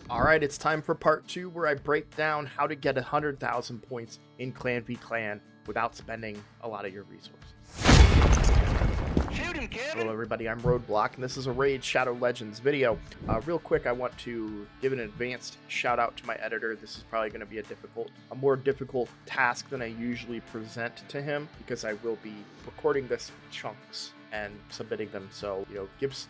All right, it's time for part 2 where I break down how to get 100,000 points in Clan v Clan without spending a lot of your resources. Shoot him, Kevin. Hello everybody, I'm Roadblock and this is a Raid Shadow Legends video. Real quick, I want to give an advanced shout out to my editor. This is probably going to be a more difficult task than I usually present to him because I will be recording this in chunks and submitting them. So,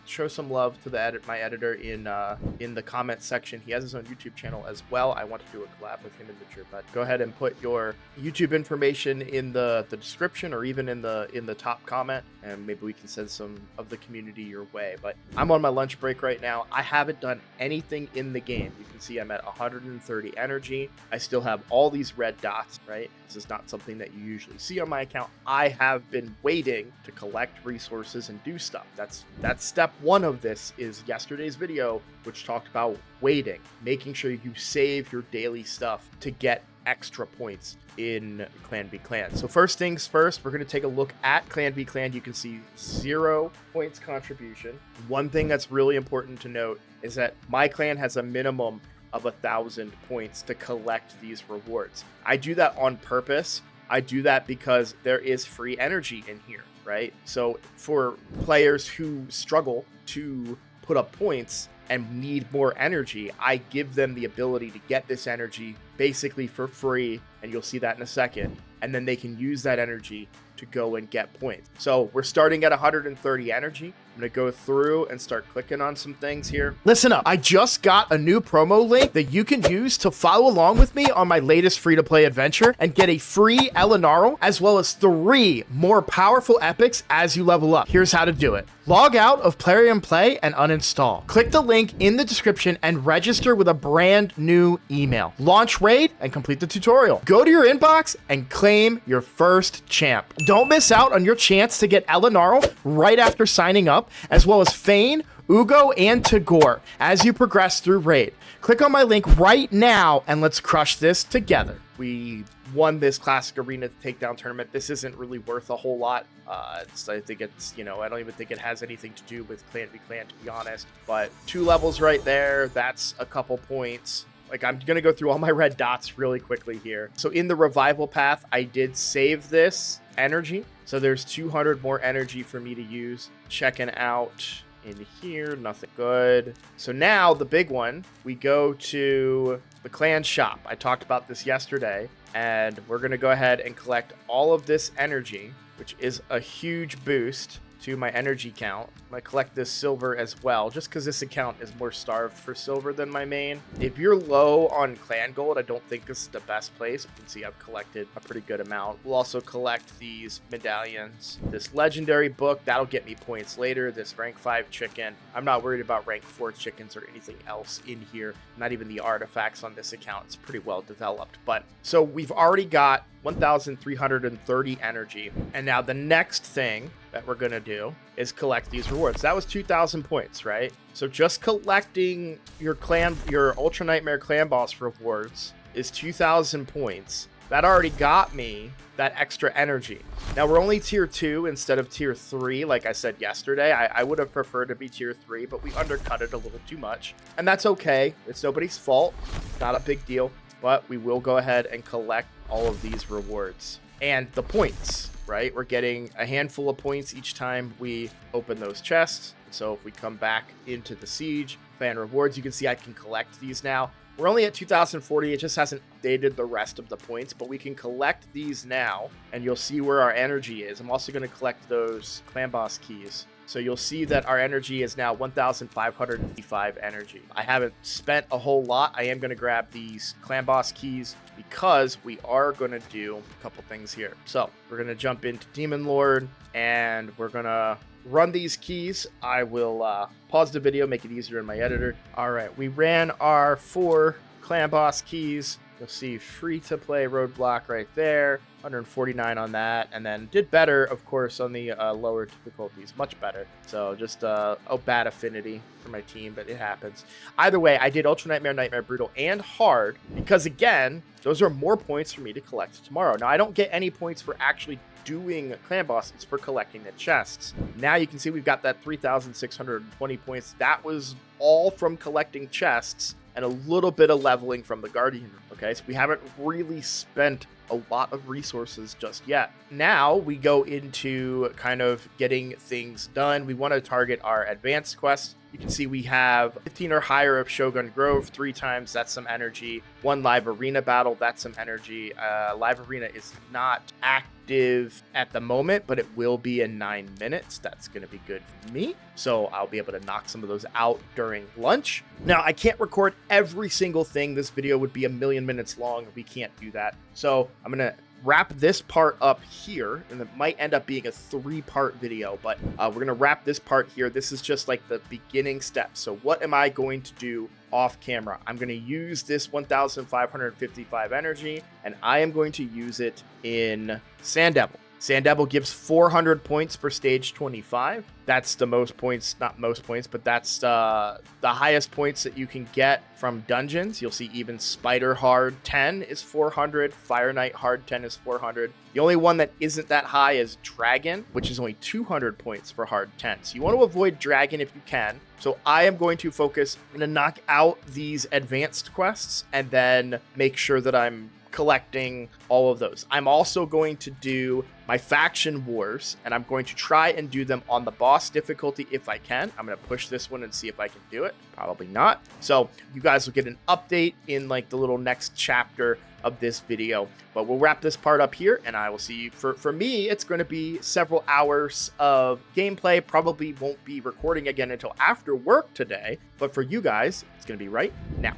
show some love to my editor in the comment section. He has his own YouTube channel as well. I want to do a collab with him in the future, but go ahead and put your YouTube information in the description or even in the top comment, and maybe we can send some of the community your way. But I'm on my lunch break right now. I haven't done anything in the game. You can see I'm at 130 energy. I still have all these red dots, right? This is not something that you usually see on my account. I have been waiting to collect resources and do stuff. That's step 1 of this is yesterday's video, which talked about waiting, making sure you save your daily stuff to get extra points in Clan v Clan. So first things first, we're going to take a look at Clan v Clan. You can see 0 points contribution. One thing that's really important to note is that my clan has a minimum of 1,000 points to collect these rewards. I do that on purpose. I do that because there is free energy in here, right? So for players who struggle to put up points and need more energy, I give them the ability to get this energy basically for free, and you'll see that in a second, and then they can use that energy to go and get points. So we're starting at 130 energy. I'm gonna go through and start clicking on some things here. Listen up, I just got a new promo link that you can use to follow along with me on my latest free-to-play adventure and get a free Elenaril as well as 3 more powerful epics as you level up. Here's how to do it. Log out of Plarium and Play and uninstall. Click the link in the description and register with a brand new email. Launch Raid and complete the tutorial. Go to your inbox and claim your first champ. Don't miss out on your chance to get Elenaril right after signing up, as well as Fayne, Uugo, and Tagoar as you progress through Raid. Click on my link right now and let's crush this together. We won this Classic Arena Takedown tournament. This isn't really worth a whole lot. I think it's, I don't even think it has anything to do with Clan v Clan, to be honest. But 2 levels right there, that's a couple points. Like, I'm going to go through all my red dots really quickly here. So in the revival path, I did save this energy. So there's 200 more energy for me to use. Checking out in here, nothing good. So now the big one, we go to the clan shop. I talked about this yesterday, and we're going to go ahead and collect all of this energy, which is a huge boost to my energy count. I'm going to collect this silver as well, just because this account is more starved for silver than my main. If you're low on clan gold, I don't think this is the best place. You can see I've collected a pretty good amount. We'll also collect these medallions. This legendary book, that'll get me points later. This rank 5 chicken. I'm not worried about rank 4 chickens or anything else in here. Not even the artifacts on this account. It's pretty well developed. But so we've already got 1,330 energy. And now the next thing that we're going to do is collect these rewards. That was 2,000 points, right? So just collecting your Ultra Nightmare Clan Boss rewards is 2,000 points. That already got me that extra energy. Now we're only tier 2 instead of tier 3. Like I said yesterday, I would have preferred to be tier 3, but we undercut it a little too much. And that's okay. It's nobody's fault. Not a big deal. But we will go ahead and collect all of these rewards. And the points, right? We're getting a handful of points each time we open those chests. So if we come back into the Siege, clan rewards, you can see I can collect these now. We're only at 2,040. It just hasn't updated the rest of the points, but we can collect these now, and you'll see where our energy is. I'm also going to collect those clan boss keys. So you'll see that our energy is now 1,555 energy. I haven't spent a whole lot. I am going to grab these clan boss keys because we are going to do a couple things here. So we're going to jump into Demon Lord and we're going to run these keys. I will pause the video, make it easier in my editor. All right, we ran our 4 clan boss keys. You'll see free to play Roadblock right there, 149 on that, and then did better, of course, on the lower difficulties, much better. So just a bad affinity for my team, but it happens. Either way, I did Ultra Nightmare, Nightmare Brutal, and Hard, because again, those are more points for me to collect tomorrow. Now, I don't get any points for actually doing clan boss, it's for collecting the chests. Now you can see we've got that 3,620 points. That was all from collecting chests. and a little bit of leveling from the Guardian. Okay, so we haven't really spent a lot of resources just yet. Now we go into kind of getting things done. We want to target our advanced quests. You can see we have 15 or higher of Shogun Grove 3 times. That's some energy. 1 live arena battle. That's some energy. Live arena is not active at the moment, but it will be in 9 minutes. That's going to be good for me. So I'll be able to knock some of those out during lunch. Now, I can't record every single thing. This video would be a million minutes long. We can't do that. So I'm going to wrap this part up here, and it might end up being a 3-part video, but we're going to wrap this part here. This is just like the beginning steps. So what am I going to do off camera? I'm going to use this 1,555 energy, and I am going to use it in Sand Devil. Sand Devil gives 400 points per stage 25. That's the most points, not most points, but that's the highest points that you can get from dungeons. You'll see even Spider Hard 10 is 400, Fire Knight Hard 10 is 400. The only one that isn't that high is Dragon, which is only 200 points for Hard 10. So you want to avoid Dragon if you can. So I am going to focus, I'm going to knock out these advanced quests and then make sure that I'm collecting all of those. I'm also going to do my faction wars, and I'm going to try and do them on the boss difficulty if I can. I'm going to push this one and see if I can do it. Probably not. So you guys will get an update in like the little next chapter of this video, but we'll wrap this part up here, and I will see you. For me, it's going to be several hours of gameplay. Probably won't be recording again until after work today, but for you guys, it's going to be right now.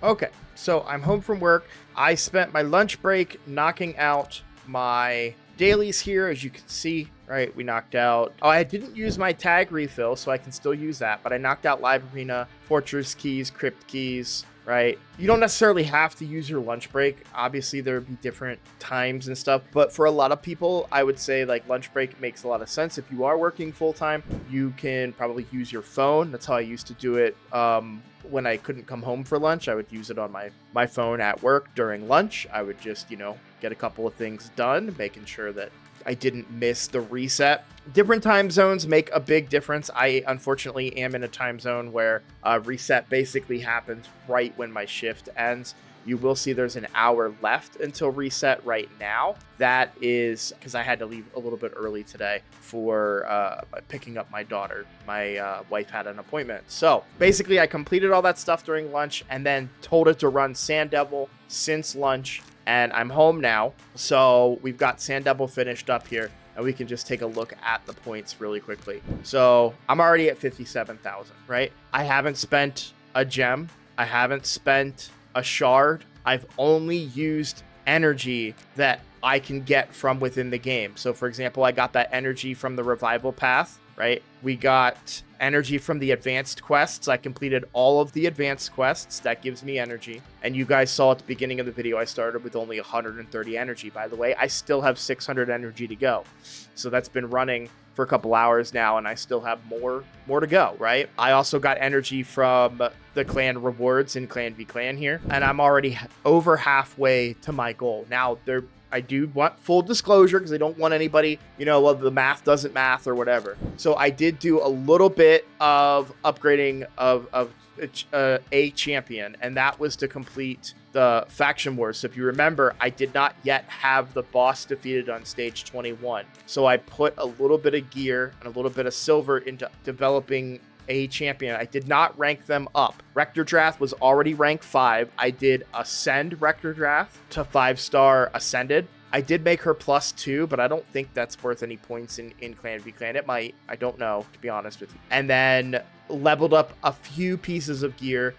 Okay, so I'm home from work. I spent my lunch break knocking out my dailies here, as you can see, right? We knocked out... Oh, I didn't use my tag refill, so I can still use that, but I knocked out Live Arena, Fortress Keys, Crypt Keys, right? You don't necessarily have to use your lunch break. Obviously, there would be different times and stuff, but for a lot of people, I would say like lunch break makes a lot of sense. If you are working full-time, you can probably use your phone. That's how I used to do it. When I couldn't come home for lunch, I would use it on my phone at work during lunch. I would just, get a couple of things done, making sure that I didn't miss the reset. Different time zones make a big difference. I unfortunately am in a time zone where reset basically happens right when my shift ends. You will see there's an hour left until reset right now. That is because I had to leave a little bit early today for picking up my daughter. My wife had an appointment. So basically I completed all that stuff during lunch and then told it to run Sand Devil since lunch. And I'm home now. So we've got Sand Devil finished up here. And we can just take a look at the points really quickly. So I'm already at 57,000, right? I haven't spent a gem. I haven't spent a shard. I've only used energy that I can get from within the game. So for example, I got that energy from the revival path, right? We got energy from the advanced quests. I completed all of the advanced quests. That gives me energy. And you guys saw at the beginning of the video, I started with only 130 energy. By the way, I still have 600 energy to go. So that's been running for a couple hours now, and I still have more to go, right? I also got energy from the clan rewards in Clan v Clan here, and I'm already over halfway to my goal. Now, I do want full disclosure because I don't want anybody, well, the math doesn't math or whatever. So I did do a little bit of upgrading of a champion, and that was to complete the faction wars. So if you remember, I did not yet have the boss defeated on stage 21. So I put a little bit of gear and a little bit of silver into developing a champion. I did not rank them up. Rector Drath was already rank 5. I did ascend Rector Drath to 5-star ascended. I did make her +2, but I don't think that's worth any points in Clan v Clan. It might. I don't know, to be honest with you. And then leveled up a few pieces of gear.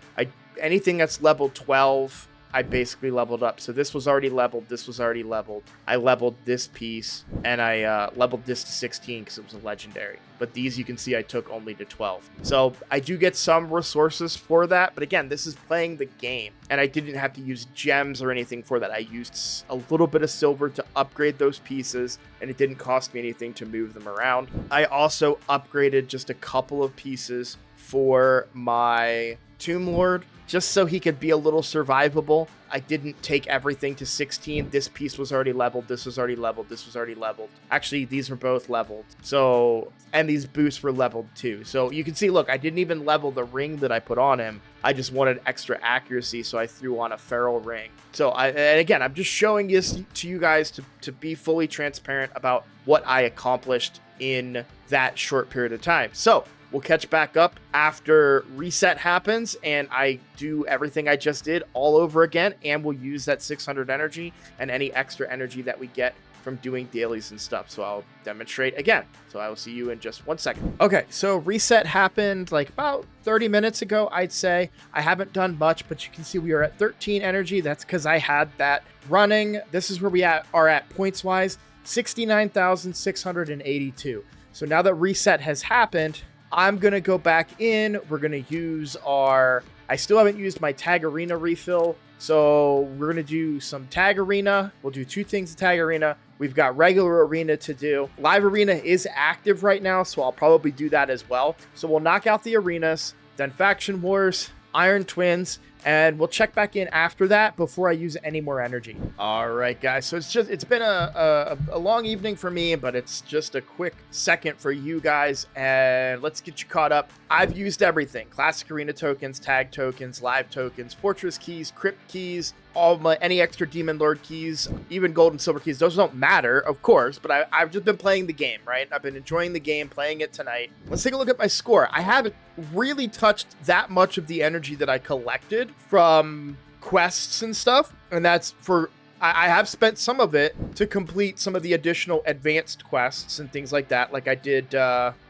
Anything that's level 12, I basically leveled up. So this was already leveled. This was already leveled. I leveled this piece, and I leveled this to 16 because it was a legendary. But these, you can see, I took only to 12. So I do get some resources for that. But again, this is playing the game, and I didn't have to use gems or anything for that. I used a little bit of silver to upgrade those pieces, and it didn't cost me anything to move them around. I also upgraded just a couple of pieces for my Tomb Lord, just so he could be a little survivable. I didn't take everything to 16. This piece was already leveled. This was already leveled. This was already leveled. Actually, these were both leveled. So, and these boosts were leveled too. So you can see, look, I didn't even level the ring that I put on him. I just wanted extra accuracy, so I threw on a feral ring. So, and again, I'm just showing this to you guys to be fully transparent about what I accomplished in that short period of time. So, we'll catch back up after reset happens and I do everything I just did all over again, and we'll use that 600 energy and any extra energy that we get from doing dailies and stuff. So I'll demonstrate again. So I will see you in just 1 second. Okay, so reset happened like about 30 minutes ago, I'd say. I haven't done much, but you can see we are at 13 energy. That's because I had that running. This is where we are at points wise, 69,682. So now that reset has happened, I'm going to go back in. We're going to use I still haven't used my Tag Arena refill. So we're going to do some Tag Arena. We'll do 2 things in Tag Arena. We've got regular Arena to do. Live Arena is active right now, so I'll probably do that as well. So we'll knock out the arenas, then Faction Wars, Iron Twins, and we'll check back in after that before I use any more energy. All right, guys. So it's been a long evening for me, but it's just a quick second for you guys, and let's get you caught up. I've used everything: Classic Arena tokens, Tag tokens, Live tokens, Fortress keys, Crypt keys, any extra Demon Lord keys, even Gold and Silver keys. Those don't matter, of course, but I've just been playing the game, right? I've been enjoying the game, playing it tonight. Let's take a look at my score. I haven't really touched that much of the energy that I collected from quests and stuff, and that's for I have spent some of it to complete some of the additional advanced quests and things like that. Like I did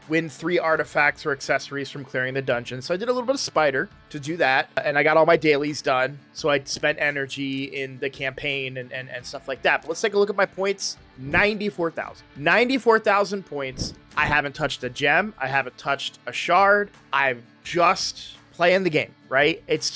win 3 artifacts or accessories from clearing the dungeon. So I did a little bit of Spider to do that, and I got all my dailies done. So I spent energy in the campaign and stuff like that. But let's take a look at my points. 94,000. 94,000 points. I haven't touched a gem. I haven't touched a shard. I'm just playing the game, right? It's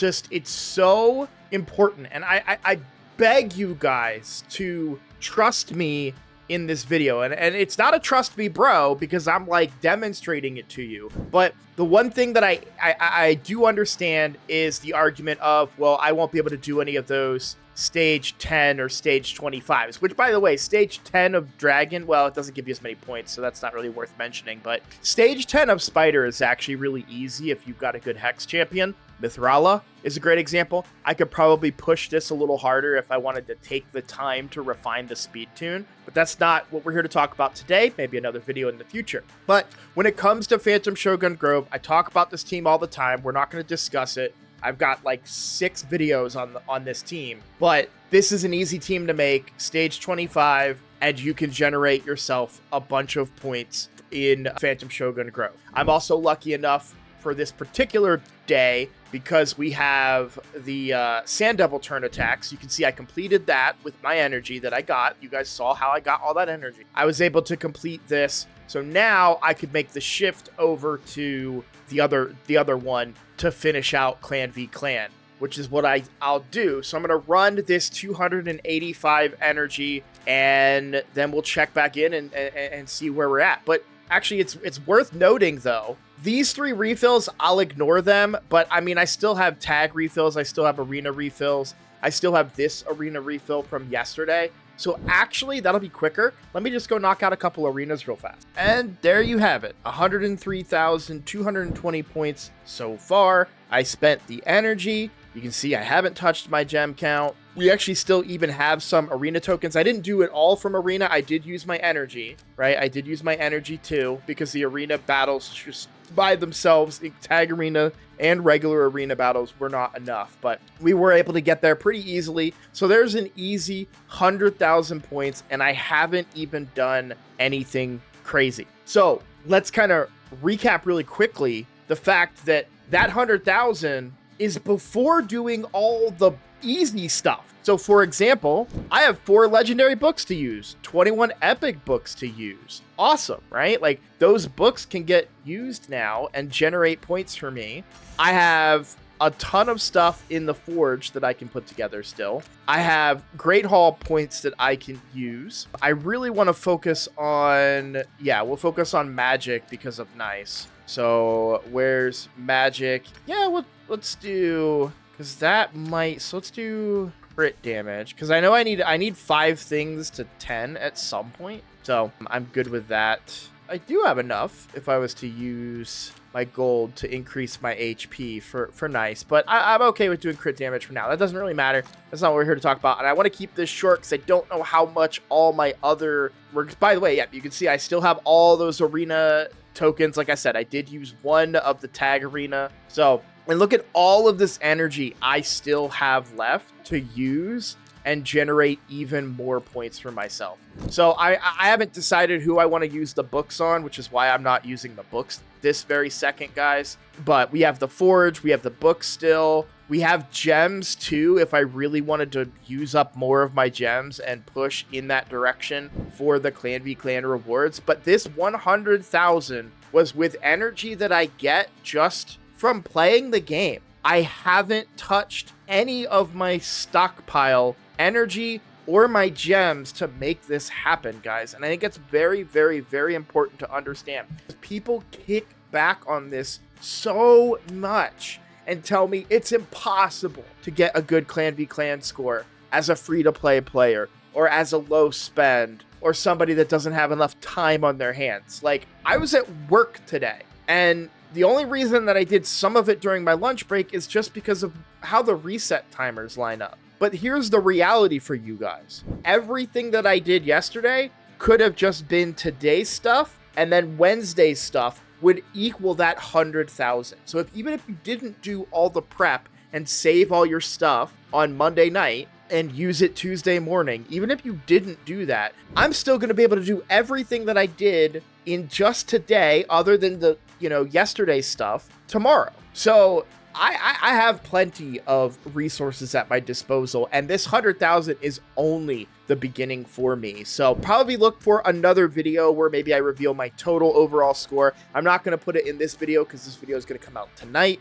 so important. And I beg you guys to trust me in this video, and it's not a trust me bro, because I'm like demonstrating it to you. But the one thing that I do understand is the argument of, well, I won't be able to do any of those stage 10 or stage 25s, which, by the way, stage 10 of Dragon, well, it doesn't give you as many points, so that's not really worth mentioning. But stage 10 of Spider is actually really easy if you've got a good Hex champion. Mithrala is a great example. I could probably push this a little harder if I wanted to take the time to refine the speed tune, but that's not what we're here to talk about today. Maybe another video in the future. But when it comes to Phantom Shogun Grove, I talk about this team all the time. We're not going to discuss it. I've got like 6 videos on this team, but this is an easy team to make, stage 25, and you can generate yourself a bunch of points in Phantom Shogun Grove. I'm also lucky enough for this particular day, because we have the Sand Devil turn attacks. You can see I completed that with my energy that I got. You guys saw how I got all that energy. I was able to complete this, so now I could make the shift over to the other one to finish out Clan v Clan, which is what I'll do. So I'm going to run this 285 energy, and then we'll check back in and see where we're at. But actually, it's worth noting, though, these 3 refills, I'll ignore them, but I mean, I still have tag refills, I still have arena refills, I still have this arena refill from yesterday. So actually, that'll be quicker. Let me just go knock out a couple arenas real fast. And there you have it, 103,220 points so far. I spent the energy. You can see I haven't touched my gem count. We actually still even have some arena tokens. I didn't do it all from arena. I did use my energy, right? I did use my energy too, because the arena battles just by themselves, tag arena and regular arena battles were not enough, but we were able to get there pretty easily. So there's an easy 100,000 points, and I haven't even done anything crazy. So let's kind of recap really quickly the fact that 100,000 is before doing all the easy stuff. So for example, I have 4 legendary books to use, 21 epic books to use. Awesome, right? Like, those books can get used now and generate points for me. I have a ton of stuff in the forge that I can put together still. I have Great Hall points that I can use. I really want to focus on, we'll focus on magic because of nice. So where's magic? Yeah, let's do, because that might, so let's do crit damage, because I know I need 5 things to 10 at some point, so I'm good with that. I do have enough if I was to use my gold to increase my HP for nice, but I'm okay with doing crit damage for now. That doesn't really matter. That's not what we're here to talk about, and I want to keep this short because I don't know how much all my other works. By the way, yeah, you can see I still have all those arena tokens. Like I said, I did use one of the tag arena, so, and look at all of this energy I still have left to use and generate even more points for myself. So I haven't decided who I want to use the books on, which is why I'm not using the books this very second, guys. But we have the forge, we have the books still, we have gems too, if I really wanted to use up more of my gems and push in that direction for the Clan v Clan rewards. But this 100,000 was with energy that I get just from playing the game. I haven't touched any of my stockpile energy or my gems to make this happen, guys. And I think it's very, very, very important to understand. People kick back on this so much and tell me it's impossible to get a good Clan v Clan score as a free-to-play player or as a low spend or somebody that doesn't have enough time on their hands. Like, I was at work today, and the only reason that I did some of it during my lunch break is just because of how the reset timers line up. But here's the reality for you guys. Everything that I did yesterday could have just been today's stuff, and then Wednesday's stuff would equal that 100,000. So even if you didn't do all the prep and save all your stuff on Monday night and use it Tuesday morning, even if you didn't do that, I'm still going to be able to do everything that I did in just today, other than the, yesterday's stuff, tomorrow. So I have plenty of resources at my disposal, and this 100,000 is only the beginning for me. So probably look for another video where maybe I reveal my total overall score. I'm not going to put it in this video because this video is going to come out tonight,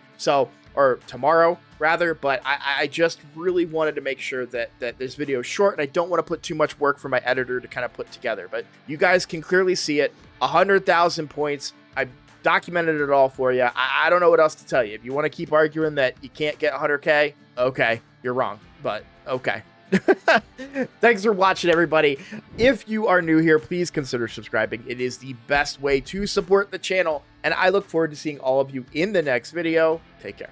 or tomorrow rather, but I just really wanted to make sure that this video is short, and I don't want to put too much work for my editor to kind of put together. But you guys can clearly see it, 100,000 points. I documented it all for you. I don't know what else to tell you. If you want to keep arguing that you can't get 100K, okay, you're wrong, but okay. Thanks for watching, everybody. If you are new here, please consider subscribing. It is the best way to support the channel, and I look forward to seeing all of you in the next video. Take care.